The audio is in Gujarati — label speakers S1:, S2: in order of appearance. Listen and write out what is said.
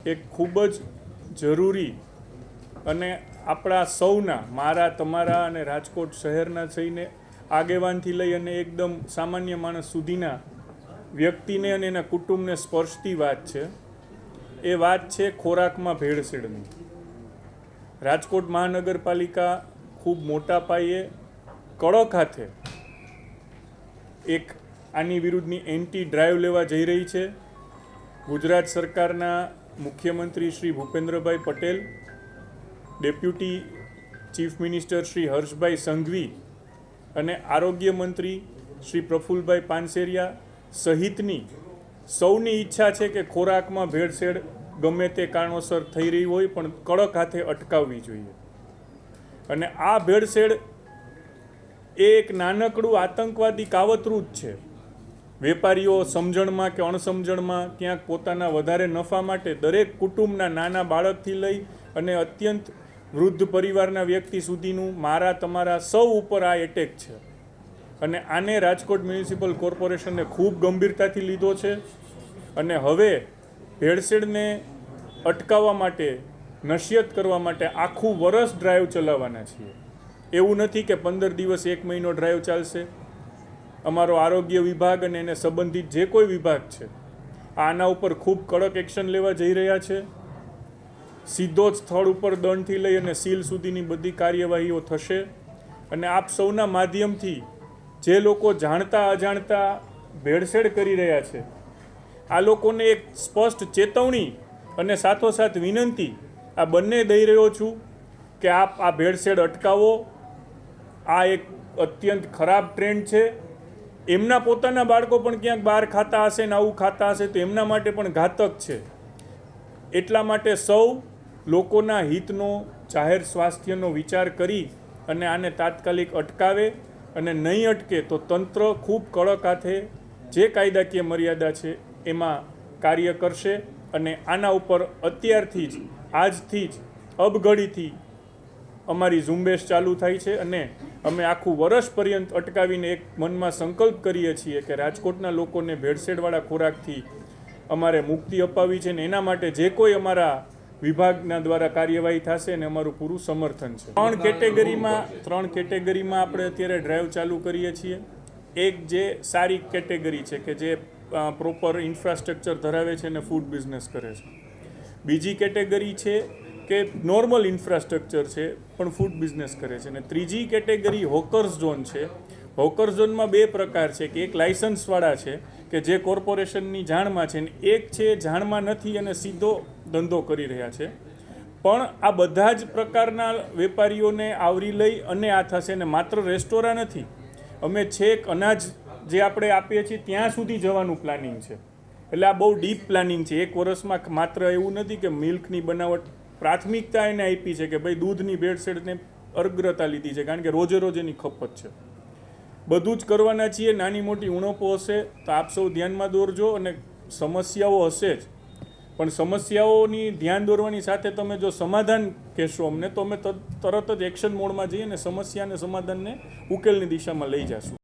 S1: એક ખૂબ જ જરૂરી અને આપણા સૌના મારા તમારા અને રાજકોટ શહેરના થઈને આગેવાનથી લઈ અને એકદમ સામાન્ય માણસ સુધીના વ્યક્તિને અને એના કુટુંબને સ્પર્શતી વાત છે. એ વાત છે ખોરાકમાં ભેળસેળની. રાજકોટ મહાનગરપાલિકા ખૂબ મોટા પાયે કડક હાથે એક આની વિરુદ્ધની એન્ટી ડ્રાઈવ લેવા જઈ રહી છે. ગુજરાત સરકારના મુખ્યમંત્રી Shri Bhupendrabhai Patel, deputy chief minister Shri Harshbhai Sanghavi અને આરોગ્ય મંત્રી શ્રી પ્રફુલભાઈ પાનસેરિયા સહિતની સૌની ઈચ્છા છે કે ખોરાકમાં ભેળસેળ ગમે તે કારણોસર થઈ રહી હોય પણ કડક હાથે અટકાવવી જોઈએ. અને આ ભેળસેળ એ એક નાનકડું આતંકવાદી કાવતરું જ છે. વેપારીઓ સમજણમાં કે અણસમજણમાં ક્યાંક પોતાના વધારે નફા માટે દરેક કુટુંબના નાના બાળકથી લઈ અને અત્યંત વૃદ્ધ પરિવારના વ્યક્તિ સુધીનું મારા તમારા સૌ ઉપર આ એટેક છે. અને આને રાજકોટ મ્યુનિસિપલ કોર્પોરેશને ખૂબ ગંભીરતાથી લીધો છે. અને હવે ભેળસેળને અટકાવવા માટે, નસિયત કરવા માટે આખું વરસ ડ્રાઈવ ચલાવવાના છીએ. એવું નથી કે 15 દિવસ 1 મહિનો ડ્રાઈવ ચાલશે. અમારો આરોગ્ય વિભાગ અને એને સંબંધિત જે કોઈ વિભાગ છે આના ઉપર ખૂબ કડક એક્શન લેવા જઈ રહ્યા છે. સીધો જ સ્થળ ઉપર દંડથી લઈ અને સીલ સુધીની બધી કાર્યવાહીઓ થશે. અને આપ સૌના માધ્યમથી જે લોકો જાણતા અજાણતા ભેળસેળ કરી રહ્યા છે આ લોકોને એક સ્પષ્ટ ચેતવણી અને સાથોસાથ વિનંતી આ બંને દઈ રહ્યો છું કે આપ આ ભેળસેળ અટકાવો. આ એક અત્યંત ખરાબ ટ્રેન્ડ છે. એમના પોતાના બાળકો પણ ક્યાંક બહાર ખાતા હશે ને આવું ખાતા હશે તો એમના માટે પણ ઘાતક છે. એટલા માટે સૌ લોકોના હિતનો, જાહેર સ્વાસ્થ્યનો વિચાર કરી અને આને તાત્કાલિક અટકાવે. અને નહીં અટકે તો તંત્ર ખૂબ કડક હાથે જે કાયદાકીય મર્યાદા છે એમાં કાર્ય કરશે. અને આના ઉપર અત્યારથી જ, આજથી જ, અબઘડીથી અમારી ઝુંબેશ ચાલુ થાય છે. અને અમે આખું વર્ષ પર્યંત અટકાવીને એક મનમાં સંકલ્પ કરીએ છીએ કે રાજકોટના લોકોને ભેળસેળવાળા ખોરાકથી અમારે મુક્તિ અપાવી છે. ને એના માટે જે કોઈ અમારા વિભાગના દ્વારા કાર્યવાહી થશે ને અમારું પૂરું સમર્થન છે. ત્રણ કેટેગરીમાં આપણે અત્યારે ડ્રાઈવ ચાલુ કરીએ છીએ. એક જે સારી કેટેગરી છે કે જે પ્રોપર ઇન્ફ્રાસ્ટ્રક્ચર ધરાવે છે અને ફૂડ બિઝનેસ કરે છે. બીજી કેટેગરી છે કે નોર્મલ ઇન્ફ્રાસ્ટ્રક્ચર છે પણ ફૂડ બિઝનેસ કરે છે. અને ત્રીજી કેટેગરી હોકર્સ ઝોન છે. હોકર ઝોનમાં 2 પ્રકાર છે કે એક લાયસન્સવાળા છે કે જે કોર્પોરેશનની જાણમાં છે ને એક છે જાણમાં નથી અને સીધો ધંધો કરી રહ્યા છે. પણ આ બધા જ પ્રકારના વેપારીઓને આવરી લઈ અને આ થશે. ને માત્ર રેસ્ટોરાં નથી, અમે છેક અનાજ જે આપણે આપીએ છીએ ત્યાં સુધી જવાનું પ્લાનિંગ છે. એટલે આ બહુ ડીપ પ્લાનિંગ છે. એક વર્ષમાં માત્ર એવું નથી કે મિલ્કની બનાવટ પ્રાથમિકતા એને આપી છે કે ભાઈ દૂધની ભેળસેળને અગ્રતા લીધી છે કારણ કે રોજે રોજ એની ખપત છે. બધું જ કરવાના છીએ. નાની મોટી ઉણપો હશે તો આપ સૌ ધ્યાનમાં દોરજો. અને સમસ્યાઓ હશે જ પણ સમસ્યાઓની ધ્યાન દોરવાની સાથે તમે જો સમાધાન કહેશો અમને તો અમે તરત જ એક્શન મોડમાં જઈએ અને સમસ્યા અને સમાધાનને ઉકેલની દિશામાં લઈ જશું.